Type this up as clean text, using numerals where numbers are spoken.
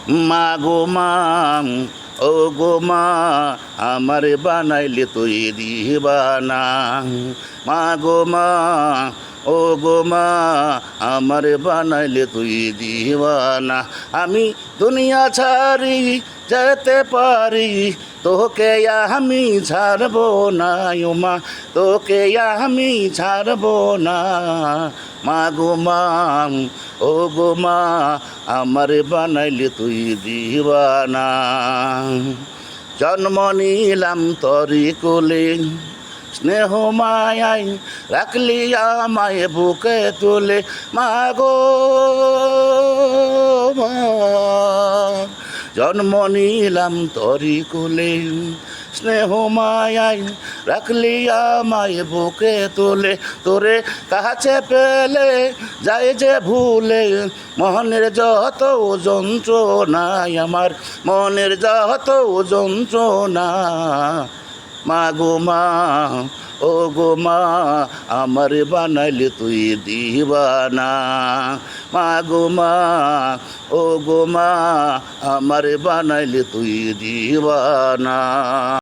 মা গো মা, ও গো মা, আমার বানাইলে তুই দিবানা। মা গো মা, ও গো মা, আমার বানাইলে তুই দিবানা। আমি দুনিয়া ছাড়ি যেতে পারি, তোকে আমি ছাড়বো না ও মা, তোকে আমি ছাড়বো না। মা গো মা, ও গো মা, আমার বানাইলে তুই দিবানা। জন্ম নিলাম তরি কোলে, স্নেহ মায়াই রাখলি আমায় বুকে তোলে। মা গো মা, জন্ম নিলাম তরি কোলে, স্নেহ মায়াই রাখলি আমায় বুকে তোলে। তোরে কাছে পেলে যায় যে ভুলে, মনের যত যন্ত্রণায় আমার, মনের যত যন্ত্রণা। মা গো মা, ও গো মা, আমার বানাইলে তুই দিবানা। মা গো মা, ও গো মা, আমার বানাইলে তুই দিবানা।